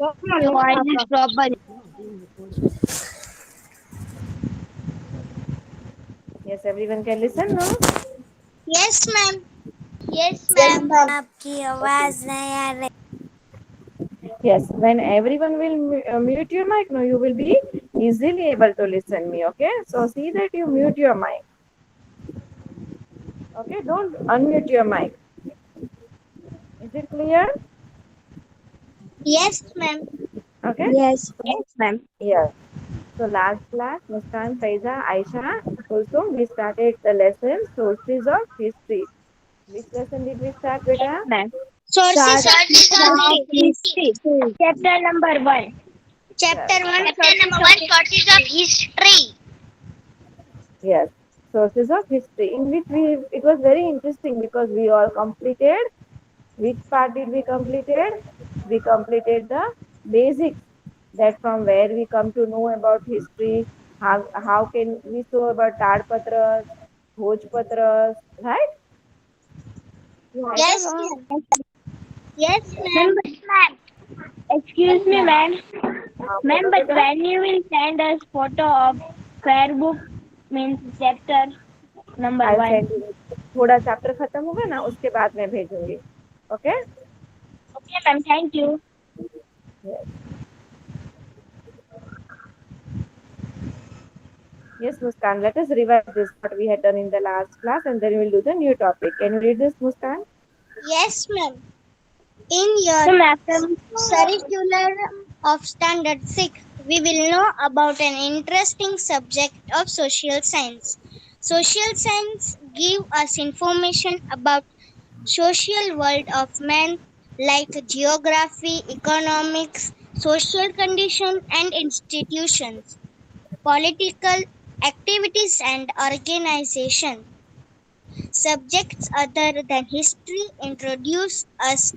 Your voice is proper. Yes, everyone can listen now. Yes, ma'am. Yes, Yes, ma'am. ma'am. आपकी Okay. आवाज नहीं आ रही. Yes, when everyone will mute your mic, no, you will be easily able to listen me. Okay, so see that you mute your mic. Okay, don't unmute your mic. Is it clear? Yes, ma'am. Okay. Yes. So yeah. So last class, Muskan, Faiza, Aisha, also we started the lesson sources of history. Which lesson did we start, Yes, beta? ma'am. Sources of Sources of history. history. Chapter number 1. Yes. Chapter 1, Chapter Sources number of one, sources of history. history. Yes, sources of history, in which we it was very interesting because we all completed. Which part did we completed? We completed the basics, that from where we come to know about history. How can we know about Tadpatras, Bhojpatras, right? Right or Yes, wrong? ma'am. Yes, Ma'am, ma'am. Ma'am, excuse me, ma'am. Ma'am, बोलो but बेटा. when you will send us photo of fair book means chapter number I'll 1. send you. थोड़ा chapter खत्म होगा ना उसके बाद मैं भेजूंगी. Okay? Okay, ma'am. Thank you. Yes. Yes, Muskan. Let us revise this what we had done in the last class, and then we'll do the new topic. Can you read this, Muskan? Yes, ma'am. In your Ma'am, after curriculum of Standard 6, we will know about an interesting subject of social science. Social science give us information about social world of man like geography, economics, social condition and institutions, political activities and organization. Subjects other than history introduce us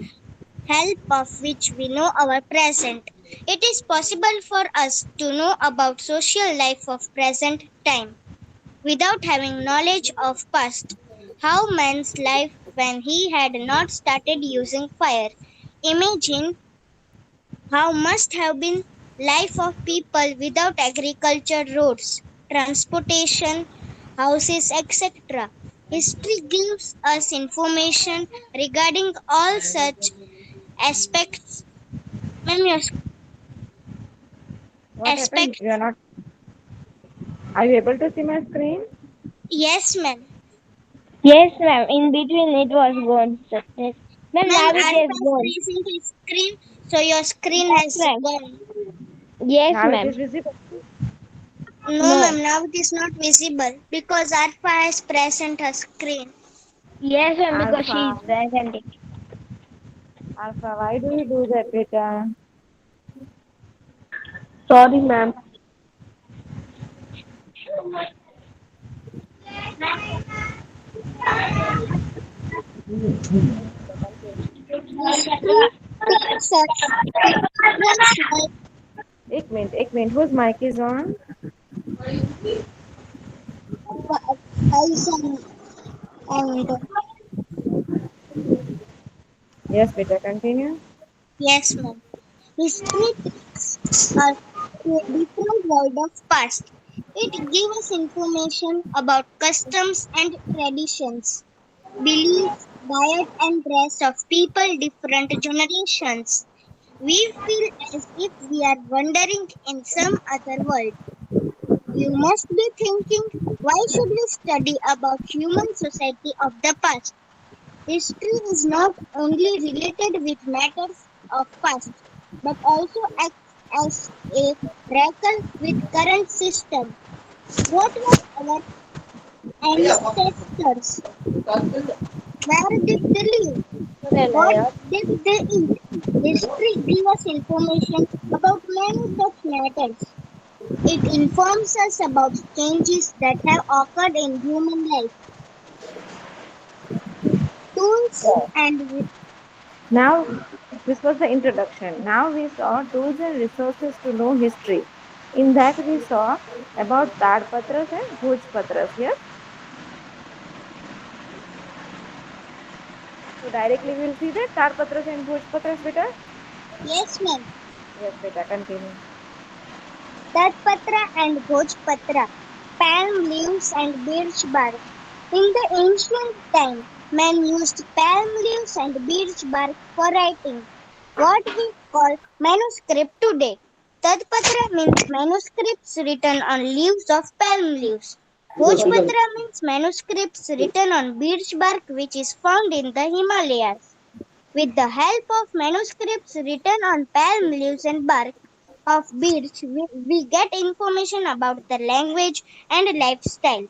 help of which we know our present. It is possible for us to know about social life of present time without having knowledge of past. How man's life when he had not started using fire. Imagine how must have been life of people without agriculture, roads, transportation, houses, etc. History gives us information regarding all such aspects. Ma'am, your What happened? aspect. You are not. Are you able to see my screen? Yes, ma'am. yes, ma'am. In between it was gone. Yes. Ma'am, Ma'am, now it is Arpa is gone. facing his screen, so your screen Yes, has ma'am. gone. Yes, Now it ma'am. is visible. No, No. ma'am, now it is not visible because Arpa has present her screen. Yes, ma'am, because she Alpha. is presenting. Alpha, why do you do that, beta? Sorry, ma'am. History teaches us people's life. एक minute. Whose mic is on? Thousand and Yes, beta, continue. yes, ma'am. History takes us to a different world of past. It gives us information about customs and traditions, beliefs, diet, and dress of people different generations. We feel as if we are wandering in some other world. You must be thinking, why should we study about human society of the past? History is not only related with matters of past, but also acts as a record with current system. What were our ancestors? Where did they live? What did they eat? History gives us information about many such matters. It informs us about changes that have occurred in human life. Tools Yes. and Now, this was the introduction. Now we saw tools and resources to know history. In that we saw about Tadpatras and Bhojpatras. Yes. So directly we will see that Tadpatras and Bhojpatras, beta. yes, ma'am. Yes, beta, continue. Tadpatra and Bhojpatra, palm leaves and birch bark. In the ancient time, men used palm leaves and birch bark for writing, what we call manuscript today. Tadpatra means manuscripts written on leaves of palm leaves. Bhojpatra means manuscripts written on birch bark which is found in the Himalayas. With the help of manuscripts written on palm leaves and bark of birch, we get information about the language and lifestyle.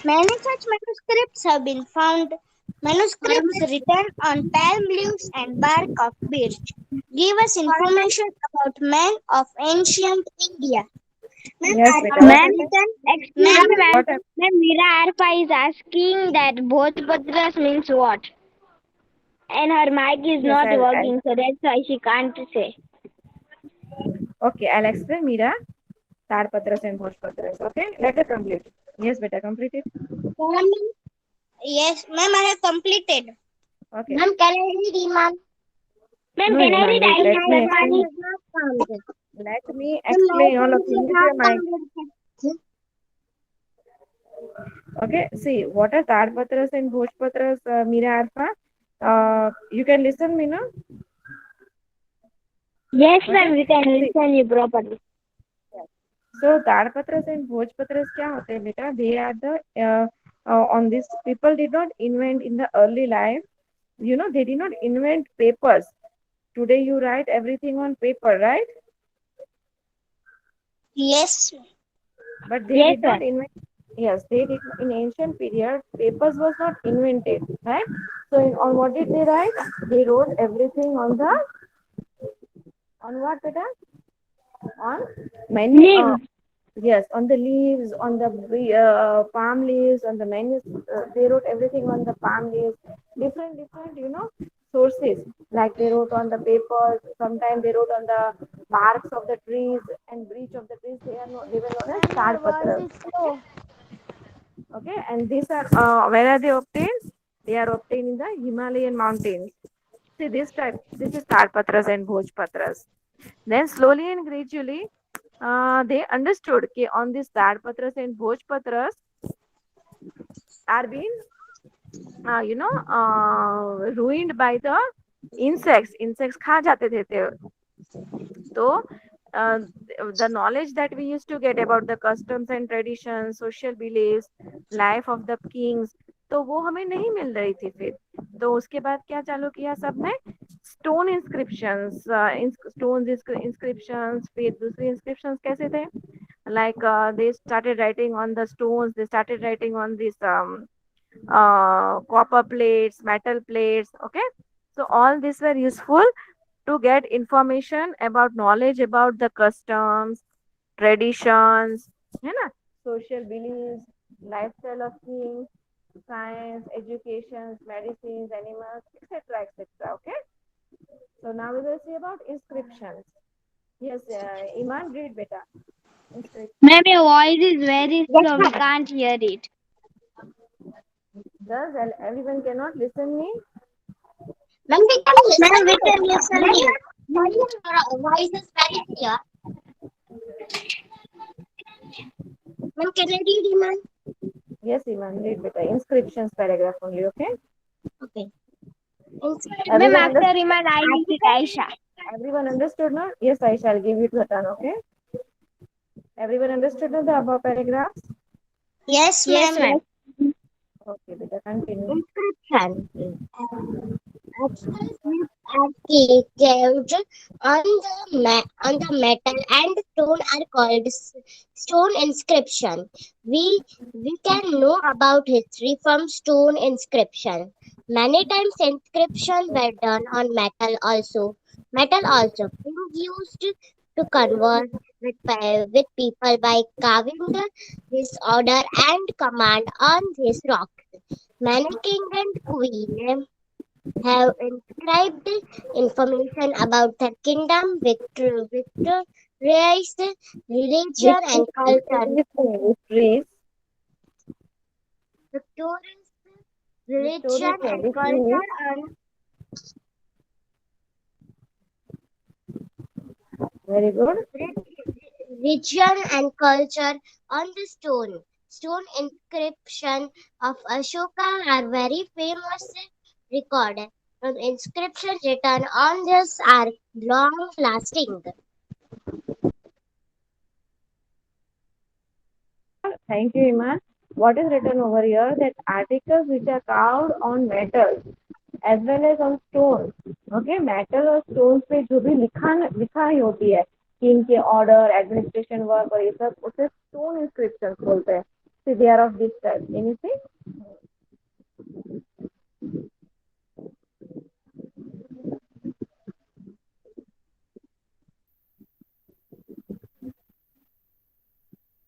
Many such manuscripts have been found. Manuscripts written on palm leaves and bark of birch give us information about men of ancient India. Men Yes, are beta, what Ma'am, happened? excuse men me, ma'am. What happened? Ma'am, Mira Arfa is asking that both patras means what? And her mic is Yes, not I'll working, so that's why she can't say. okay, I'll explain, Mira. Tadpatras and Bhojpatras. Okay, let her complete. Yes, beta, complete it. Yes, ma'am, I have completed. Okay. Ma'am, can I read, ma'am? Ma'am, No, can I Iman, read? wait. I Let have me the My explain. mic. is not counted. Let me Ma'am, my explain all of point you. is Mute not your mic. counted. Okay. See, what are Tadpatras and Bhojpatras, Mira Arfa? You can listen, me, no? Yes, Okay. ma'am, we can See, listen you properly. so Tadpatras and Bhojpatras क्या होते हैं बेटा? They are the on this people did not invent in the early life. You know, they did not invent papers. Today you write everything on paper, right? Yes. But they Yes, did not ma'am. invent. Yes, they did in ancient period. Papers was not invented, right? So on what did they write? They wrote everything on what, beta? On many Leaves. yes, on the leaves, on the palm leaves, on the many. They wrote everything on the palm leaves. Different, sources. Like they wrote on the papers. Sometimes they wrote on the barks of the trees and breach of the trees. They were known as Ma'am, your voice tadpatras. is slow. Okay, and these are where are they obtained? They are obtained in the Himalayan mountains. See this type. This is tadpatras and bhojpatras. Then slowly and gradually, they understood that on these tadpatras and bhojpatras are being, ruined by the insects. Insects खा जाते थे. So, uh, the knowledge that we used to get about the customs and traditions, social beliefs, life of the kings, तो वो हमें नहीं मिल रही थी फिर. तो उसके बाद क्या चालू किया सबने? Stone inscriptions. Stone inscriptions. फिर दूसरे इंस्क्रिप्शंस कैसे थे? Like they started writing on the stones. They started writing on these copper plates, metal plates. Okay, so all these were useful to get information about knowledge about the customs, traditions, है ना? Social beliefs, lifestyle of kings, science, education, medicines, animals, etc., etc. Okay. So now we will see about inscriptions. Yes, Iman, read better. Inscription. Ma'am, your voice is very Yes, slow. We ma'am. can't hear it. Does everyone cannot listen me? Ma'am, we can listen you. Ma'am, your voice is very clear. Ma'am, can I read, ma'am? Yes, Iman, read better. Inscriptions paragraph only. Okay. Okay. Ma'am, Everyone Inscription. after understood? Iman, I will pick Aisha. Everyone understood now? Yes, I shall give you the turn. Okay. Everyone understood the above paragraphs? Yes, Yes, ma'am. ma'am. Okay, beta, continue. Inscription. Axes which are carved on the metal and stone are called stone inscription. We can know about history from stone inscription. Many times inscription were done on metal also. Metal also being used to converse with people by carving his order and command on his rock. Many king and queen have inscribed information about the kingdom, race, religion, and culture. Victories, Victorious victories, religion and victories. culture and Very good. Region and culture on the stone. Stone inscription of Ashoka are very famous recorded. The inscriptions written on this are long lasting. Thank you, Iman. What is written over here? That articles which are carved on metals as well as on stone. Okay, metal और stones पे जो भी लिखाई होती है कि इनके order, administration work और ये सब उसे stone inscriptions बोलते हैं. See, they are of this type. Can you see?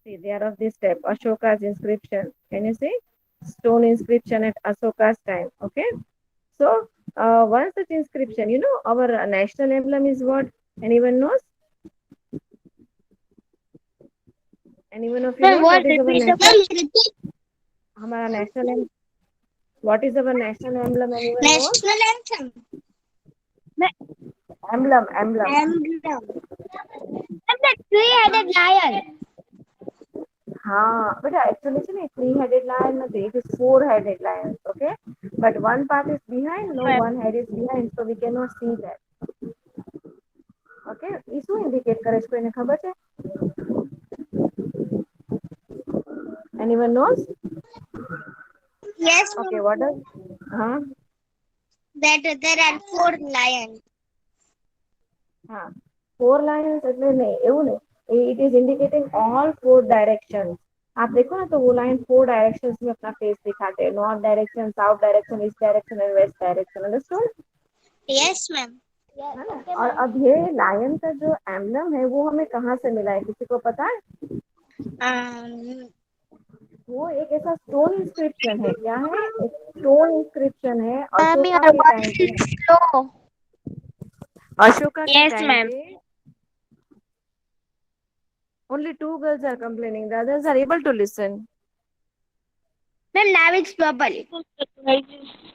See, they are of this type. Ashoka's inscription. Can you see? Stone inscription at Ashoka's time. Okay. So, one such inscription, you know, our national emblem is what? Anyone knows? Anyone of you Ma'am, knows what what is our repeat national? हमारा national emblem. What is our national emblem? Anyone knows? National anthem. Emblem. Emblem. the three-headed lion. हाँ, but actually it's a three-headed lion. It is four-headed lion. Okay, but one part is behind. No, one head is behind, so we cannot see that. Okay, isu indicate करे इसको इन्हें खबर है? Anyone knows? Yes, Okay, what does? हाँ, that there are 4 lions. हाँ, four lions એટલે नहीं, એવું नहीं. It is indicating all four directions. आप देखो ना तो वो लाइन फोर डायरेक्शंस में अपना फेस दिखाते हैं. North direction, south direction, east direction and west direction. Understood? Yes, ma'am. है ना? और अब ये लायन का जो एम्बलम है वो हमें कहाँ से मिला है? किसी को पता है? वो एक ऐसा स्टोन इंस्क्रिप्शन है. क्या है? एक स्टोन इंस्क्रिप्शन है अशोका के टाइम पे. अशोका के Yes, टाइम ma'am. पे only two girls are complaining. The others are able to listen. Ma'am, now it's purple.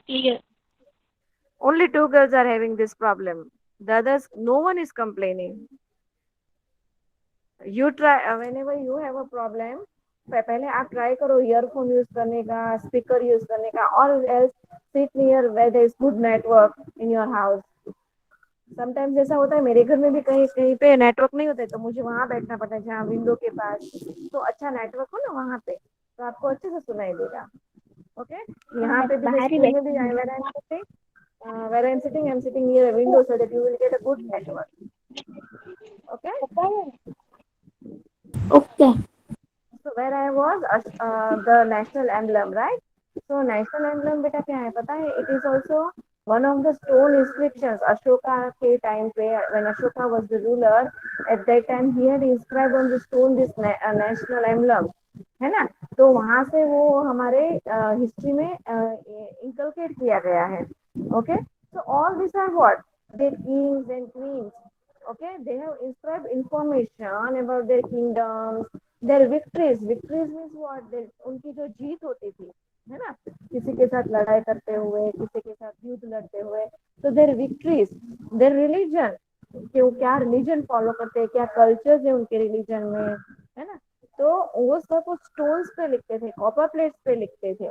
Clear. Only two girls are having this problem. The others, no one is complaining. You try whenever you have a problem. पहले आप try करो earphone use करने का, speaker use करने का, और else sit near where there is good network in your house. Sometimes ऐसा होता है मेरे घर में भी कहीं कहीं पे नेटवर्क नहीं होता है तो मुझे वहां बैठना पड़ता है जहाँ विंडो के पास, तो अच्छा नेटवर्क हो ना वहां पे तो आपको अच्छे से सुनाई देगा. ओके, यहाँ पे भी स्कूल में भी where I'm sitting near a window so that you will get a good network. Okay. Okay. So where I was, the national emblem, right? So national emblem बेटा क्या है पता है? It is also one of the stone inscriptions. Ashoka के time पे when Ashoka was the ruler, at that time he had inscribed on the stone this national emblem. है ना? तो वहां से वो हमारे हिस्ट्री में इंकलकेट किया गया है. Okay. So all these are what? Their kings and queens. Okay, they have inscribed information about their kingdoms, their victories. Victories means what? उनकी जो जीत होती थी, है ना? किसी के साथ लड़ाई करते हुए, किसी के साथ युद्ध लड़ते हुए. तो their victories, their religion, कि वो क्या रिलीजन फॉलो करते हैं, क्या कल्चर्स है उनके रिलीजन में, है ना? तो वो सब स्टोन्स पे लिखते थे, कॉपर प्लेट्स पे लिखते थे,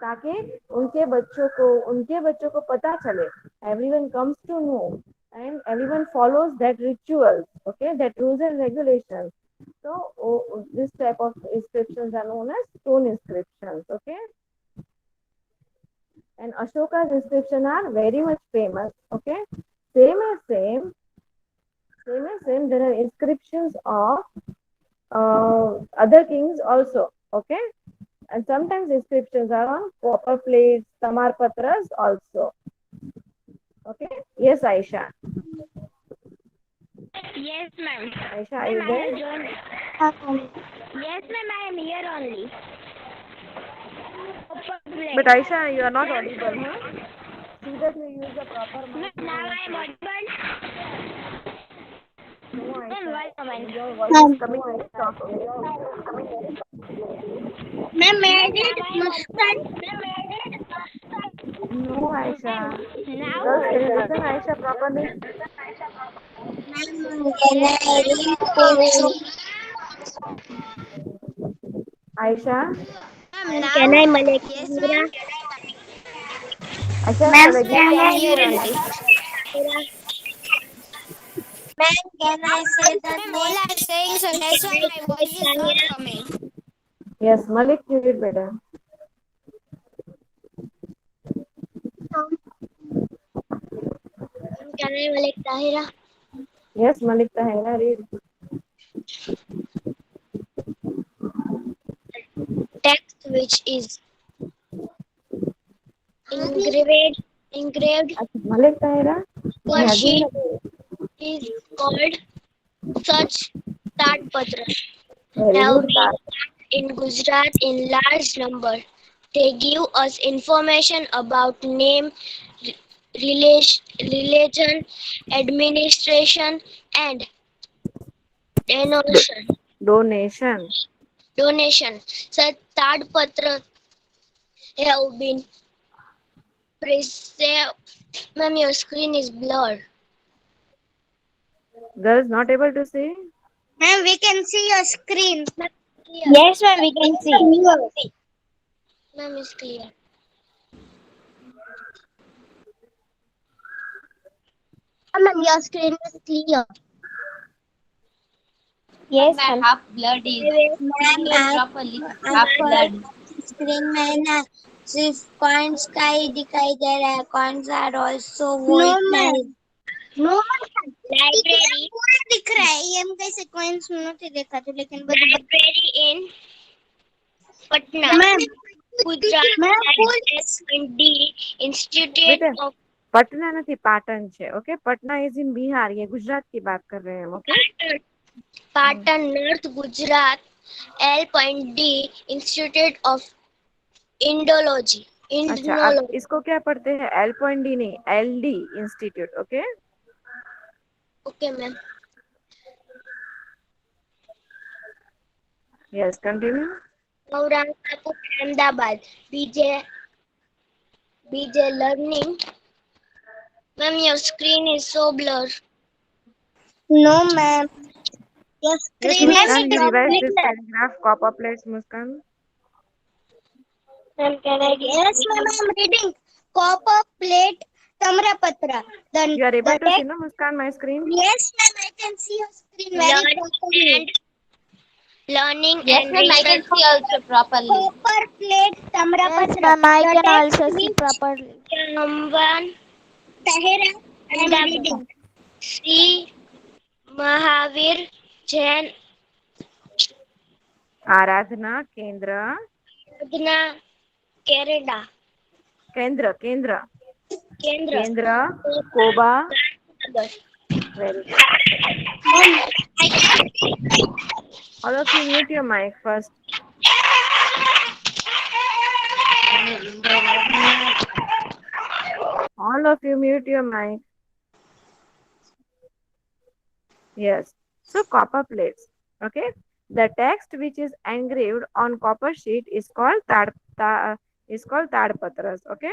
ताकि उनके बच्चों को पता चले. Everyone comes to know and everyone follows that rituals. Okay, that rules and regulations. So this type of inscriptions are known as stone inscriptions. Okay, and Ashoka's inscription are very much famous. Okay, same as same. There are inscriptions of other kings also. Okay, and sometimes inscriptions are on copper plates, tamarpatras also. Okay, yes, Aisha. Yes, ma'am. Aisha, are you there? Yes, ma'am, I am here only. But Aisha, you are not audible, huh? See that you use the proper mic. Now I am audible. No, Aisha. Ma'am, one moment. Your voice is coming very soft. Ma'am, made it Muskan. No, Aisha. Now, Girls, can you listen, Aisha, properly? Can I read poetry? Aisha, Ma'am, can I Malek Yes, Tahira? ma'am. Aisha, Ma'am, shall I give can you I answer? hear only? Ma'am, can I say that name? All I'm saying, so that's why my voice is not coming. Yes, Malik, you read better. Can I Malek Tahira? Yes, Malik Tahira, read. Text which is engraved Malik Tahira, per imagine sheet that. is called such Tatpatras. Very Have good. been in Gujarat in large number. They give us information about name, religion, administration, and Do- donation. donation. Donation. Such Tadpatra have been preserved. Ma'am, your screen is blurred. Girls not able to see? Ma'am, we can see your screen. Ma'am, clear. Yes, ma'am, we can see. Ma'am is clear. Ma'am, your screen is clear. Yes, ma'am. half blood is Ma'am, clear properly. Half आपको blood. Screen में है ना सिर्फ coins का ही दिखाई दे रहा है coins are also white नहीं नो Library. पूरा दिख रहा है ये हम कैसे कॉइन्स नहीं देखा तो लेकिन Library in Patna. Ma'am Gujarat ma'am and D Institute बेटा of पटना નથી પાટણ છે. Okay, Patna is in Bihar. ये गुजरात की बात कर रहे हैं हम. Okay, Patan, North Gujarat, L.D Institute of Indology. अच्छा, अब इसको क्या पढ़ते हैं? L.D नहीं, LD institute. Okay, Okay, ma'am. Yes, continue. Aurangabad, Ahmedabad. BJ Learning. Ma'am, your screen is so blurred. No ma'am your screen Yes, is Muskan, you revise completely this paragraph. Copper plates, Muskan. Ma'am, can I yes ma'am I am reading copper plate tamrapatra You are able to the see, no, Muskan, my screen? yes ma'am I can see your screen very properly. Learning Yes, and ma'am, I can research see also properly. Copper plate tamrapatra. Yes, ma'am, I The can text also see which properly. Jamban Tahira I am reading. Sri Mahavir Jain आराधना केंद्र. Adna Kerala केंद्र केंद्र Kendra केंद्र कोबा. Nagar. Very good. All of you mute your mic first. All of you mute your mic. Yes. So copper plates. Okay. The text which is engraved on copper sheet is called tadpatras. Okay.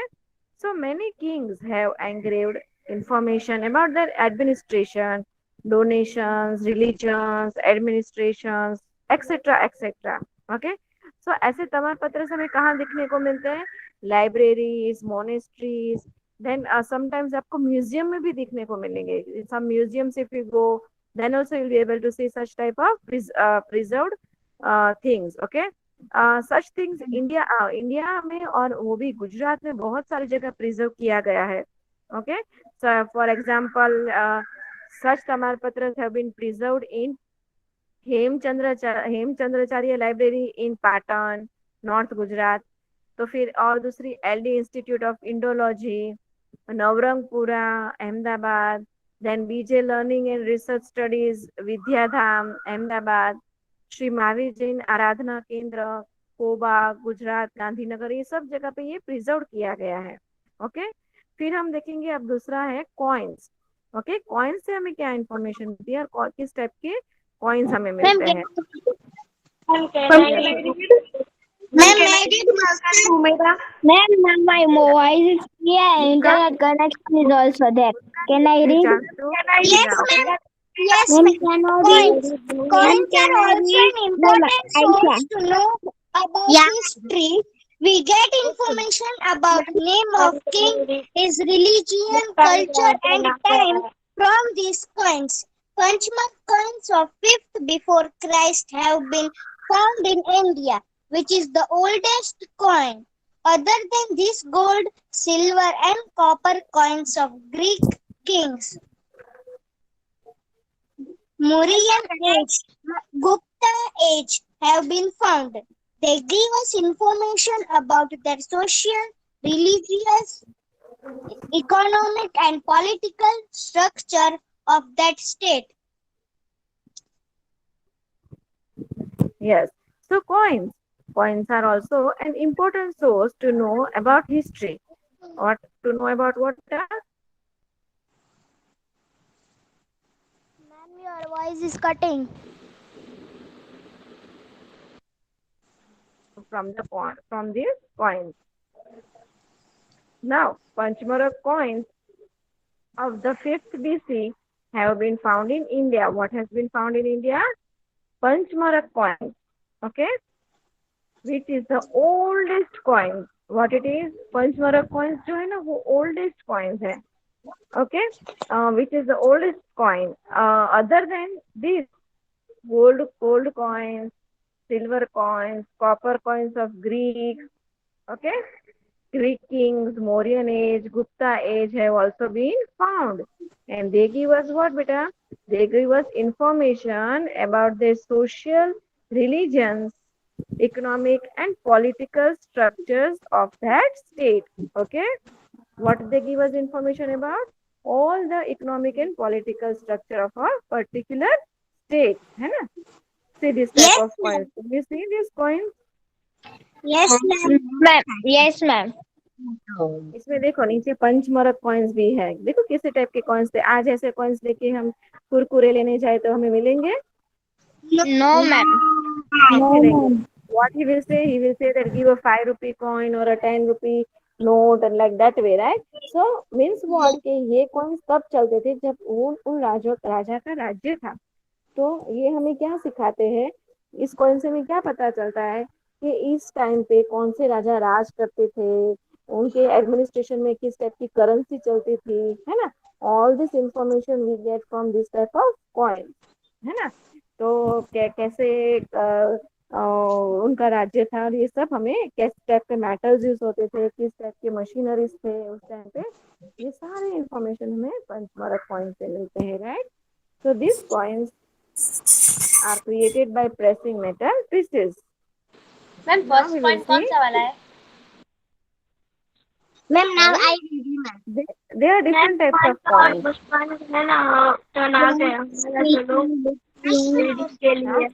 So many kings have engraved information about their administration, donations, religions, administrations, etc. etc. Okay. So ऐसे तमालपत्र हमें कहाँ दिखने को मिलते हैं? Libraries, monasteries, then sometimes आपको museum में भी दिखने को मिलेंगे. some museums if you go, then also you'll be able to see such type of preserved things. Okay. Such things India में और वो भी गुजरात में बहुत सारी जगह प्रिजर्व किया गया है. ओके, फॉर एग्जांपल सच तमालपत्र have been preserved in Hemchandracharya library in Patan, north Gujarat. तो फिर और दूसरी LD institute of Indology, Navrangpura, Ahmedabad. Then BJ learning and research studies, Vidyadham, Ahmedabad. Shri Mahavir Jain Aradhana Kendra, Koba, Gujarat, Gandhinagar, ये सब जगह पे ये प्रिजर्व किया गया है. ओके, फिर हम देखेंगे अब दूसरा है कॉइन्स. ओके, कॉइन्स से हमें क्या इंफॉर्मेशन मिलती है और किस टाइप के कॉइन्स हमें मिलते हैं. Ma'am, my voice is clear. Internet connection is also there. Can I read? Yes, okay. Yes, Ma'am, ma'am. can I Coins. read? Ma'am, Coins can are I also read? an No, ma'am, important I source can. to know about Yeah. history. We get information about name of king, his religion, culture, and time from these coins. Punchmark coins of 5th before Christ have been found in India, which is the oldest coin. Other than these gold, silver, and copper coins of Greek kings, Mauryan age, Gupta age have been found. They give us information about their social, religious, economic, and political structure of that state. Yes. So coins. Coins are also an important source to know about history. Or to know about what, beta? Ma'am, your voice is cutting. From these coins. Now, Panchmarak coins of the 5th BC have been found in India. What has been found in India? Panchmarak coins. Okay, which is the oldest coin. What it is? Panchmarak coins जो है ना वो oldest coins है. Okay, which is the oldest coin. Other than this, gold coins, silver coins, copper coins of Greeks. Okay, Greek kings, Mauryan age, Gupta age have also been found. And they give us what, beta? They give us information about their social, religions, economic, and political structures of that state. Okay? What they give us information about? All the economic and political structure of a particular state. है ना? See this type Yes, of coins. Can you see these coins? yes, ma'am. Ma'am, yes, ma'am. इसमें देखो नीचे पंचमरक coins भी है. देखो किसी type के कॉइन्स थे. आज ऐसे कॉइन्स लेके हम कुरकुरे लेने जाए तो हमें मिलेंगे? No, ma'am. नहीं मिलेंगे. What he will say? He will say that give a 5 rupee coin or a 10 rupee note and like that way, right? So means what कि ये कॉइन्स तब चलते थे जब उन राजा का राज्य था. तो ये हमें क्या सिखाते हैं? इस कॉइन से हमें क्या पता चलता है कि इस टाइम पे कौन से राजा राज करते थे, उनके एडमिनिस्ट्रेशन में किस टाइप की करेंसी चलती थी, है ना? All this information we get from this type of coin, है ना? तो कैसे उनका राज्य था और ये सब हमें किस टाइप के मेटल्स यूज होते थे, किस टाइप के मशीनरीज थे उस टाइम पे, ये सारे इंफॉर्मेशन हमें पंचमरक कॉइन से मिलते हैं, right? So this coins are created by pressing metal pieces. Ma'am Now first we will point कौन see. सा वाला है? Ma'am, now Sorry? I read you, ma'am. There are different types of coins. Now,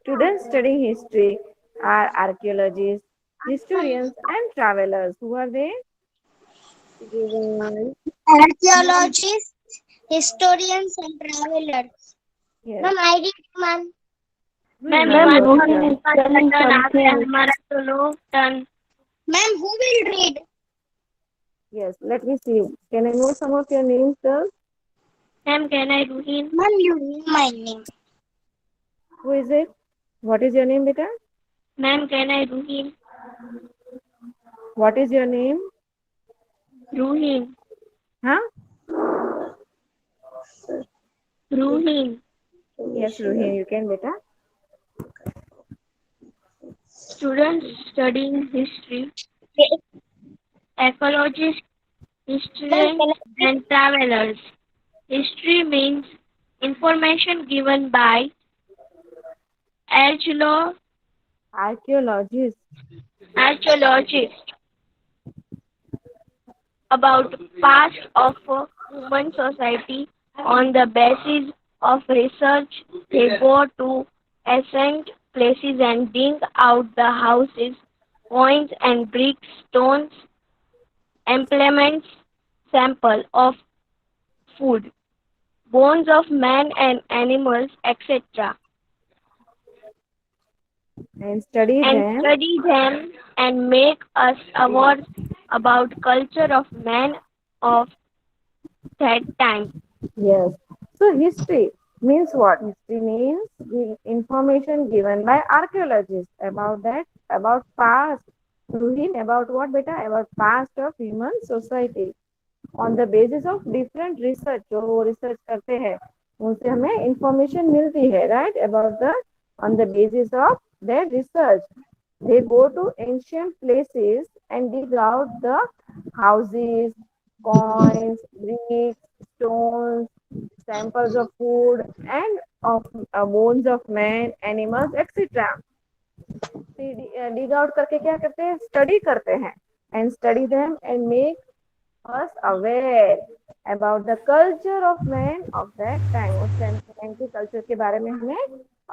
students studying history are archaeologists, historians, and travelers. Who are they? Archaeologists, historians, and travelers. Yes. Ma'am, I read you, ma'am. Ma'am, who will read? Yes, let me see. Can I know some of your names, girls? Ma'am, you read my name. Who is it? What is your name, beta? Ma'am, can I Ruhin? What is your name? Ruhin. Huh? Ruhin. Yes, Ruhi, you can, beta. Students studying history, ecologists, historians, and travelers. History means information given by Archaeologists. archaeologists about past of a human society. On the basis of research, they go to ancient places and dig out the houses, coins and bricks, stones, implements, sample of food, bones of man and animals, etc. And study and them. study them and make us aware about culture of man of that time. Yes. So history. Means what? History means the information given by archaeologists about that, about past, about what beta, about past of human society on the basis of different research. जो वो research करते हैं उनसे हमें information मिलती है, right, about the, on the basis of their research they go to ancient places and dig out the houses, coins, bricks, stones, samples of food and of bones of man, animals, etc. Dig out करके क्या करते हैं? Study करते हैं and study them and make us aware about the culture of man of that time. उस time की culture के बारे में हमें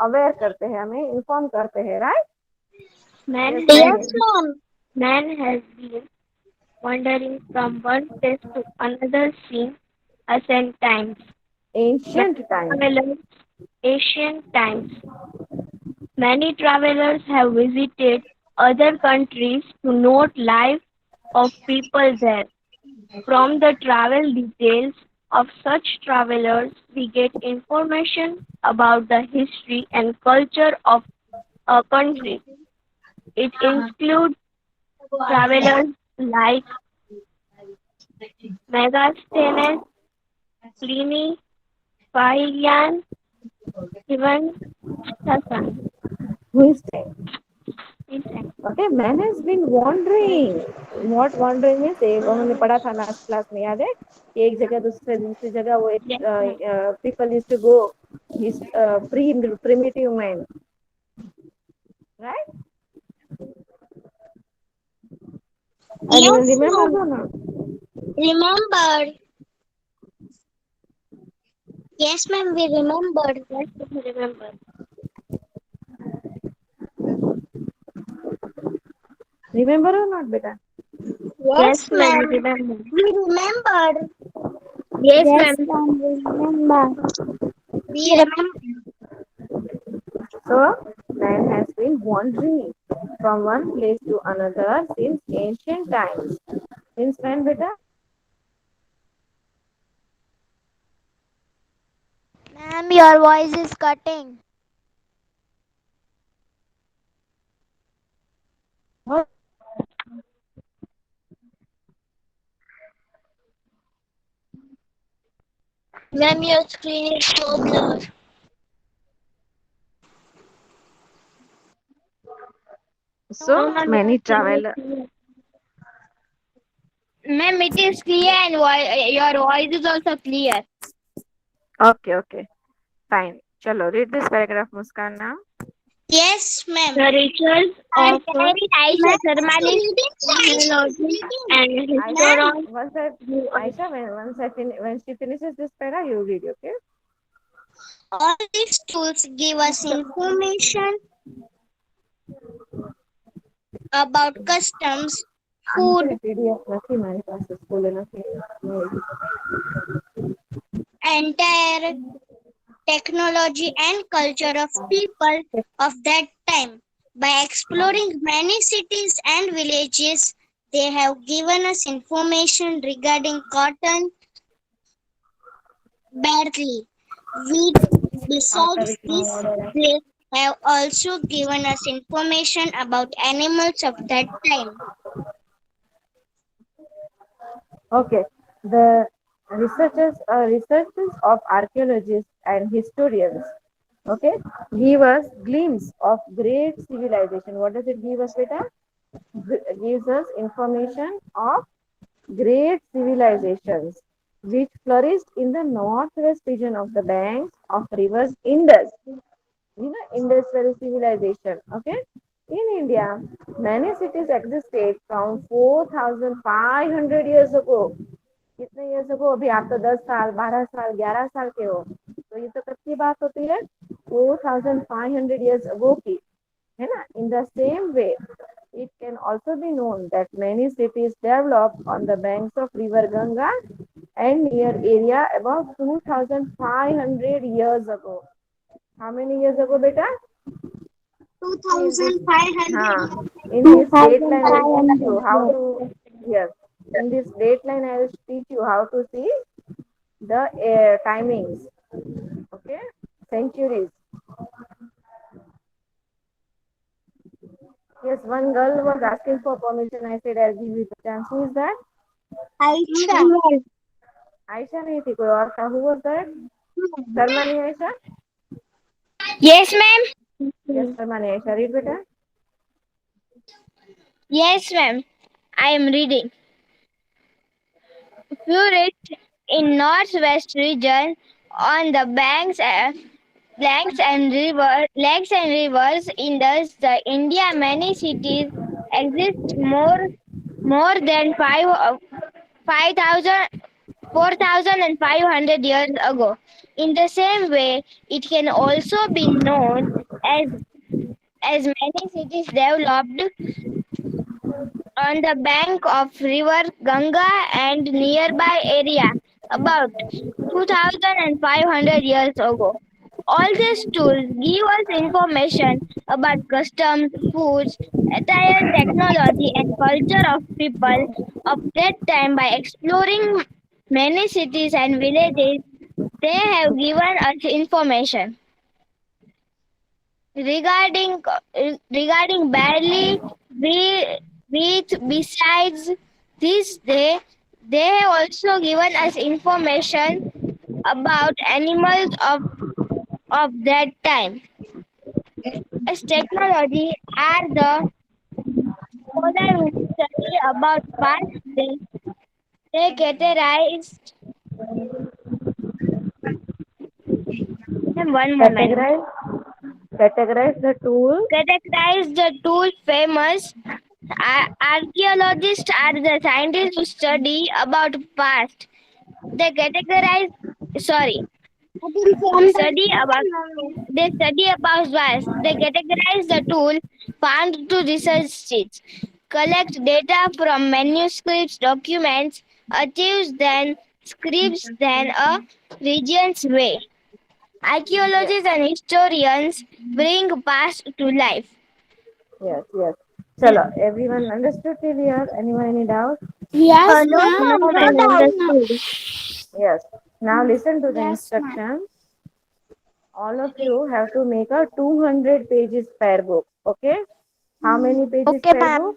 अवेयर करते हैं, हमें इन्फॉर्म करते हैं, right? Man Yes, has Yes, Megan. ma'am. man has been wandering from one place to another since ancient times. Many Ancient times. travelers, ancient times. Many travelers have visited other countries to note life of people there. From the travel details of such travelers, we get information about the history and culture of a country. It includes travelers like Megasthenes, Pliny, Phrygian, even Sasan. Who is saying? Insect. Okay, man has been wandering. What wandering is? एक हमने पढ़ा था last class में, याद है कि एक जगह दूसरे दूसरी जगह वो Yes, ma'am. people used to go, his primitive man, right? Anyone Yes, remembers ma'am. or not? Remembered. Yes, ma'am, we remembered. Yes, I remember. Remember or not, beta? Yes, Yes, ma'am, I ma'am. remember. We remembered. Yes, Yes, ma'am. ma'am, we remember. We remember. So, man has been wandering from one place to another since ancient times. Since when, beta? Ma'am, your voice is cutting. What? Ma'am, your screen is so blur. No, So, ma'am, many yes, travel. Ma'am, it is clear and your voice is also clear. Okay, okay, fine. Chalo, read this paragraph, Muskan now. Yes, ma'am. the rituals I'm of carried Aisha Ma'am, Sharmali. archaeology and Aisha, historians once I, who Aisha, when she finishes this para, you read, okay? all these tools give us information about customs, food, આંતર PDF નથી મારી પાસે સ્કૂલે નથી. entire technology and culture of people of that time. By exploring many cities and villages, they have given us information regarding cotton, barley, wheat. Besides this, they have also given us information about animals of that time. Okay, the researchers of archaeologists and historians, okay, give us glimpse of great civilization. What does it give us, beta? Gives us information of great civilizations which flourished in the northwest region of the banks of rivers Indus. Indus Valley civilization. Okay, in India, many cities existed from 4,500 years ago. कितने years ago? अभी आप तो 10 साल 12 साल 11 साल के हो, तो ये तो कब की बात होती है? 4,500 years ago की, है ना? In the same way, it can also be known that many cities developed on the banks of river Ganga and near area about 2,500 years ago. How many years ago, beta? In this, 2,500. in this dateline, I will teach you how to. Yes, in this dateline, I will teach you how to see the timings. Okay. centuries. Yes, one girl was asking for permission. I said, I'll give you the chance. Who is that? Aisha. Aisha नहीं थी कोई और था. Who was that? Sarmani Aisha? Yes, ma'am. Yes, Sarmani Aisha. Read बेटा. Yes, ma'am. I am reading. Tourists in northwest region on the lakes and rivers in the India, many cities exist more than 5,000 4,500 years ago. In the same way, it can also be known as many cities developed on the bank of river Ganga and nearby area about 2,500 years ago. All these tools give us information about customs, foods, attire, technology, and culture of people of that time. By exploring many cities and villages, they have given us information regarding barley, wheat. Besides this, they have also given us information about animals of that time. As technology are the scholar who study about past, they categorized. One moment. Categorize the tool. Categorize the tool famous. Archaeologists are the scientists who study about past. They categorize. Sorry, study about. They study about past. They categorize the tool found to research it, collect data from manuscripts, documents, archives, then scripts, then a region's way. Yes, Archaeologists and historians bring past to life. yes, yes. Chalo, everyone understood till here? Anyone any doubt? Yes, No, ma'am. no, No ma'am, doubt. understood. Yes. Now listen to the Yes, ma'am. instructions. All of you have to make a 200 pages spare book. Okay? How many pages Okay, spare ma'am. book?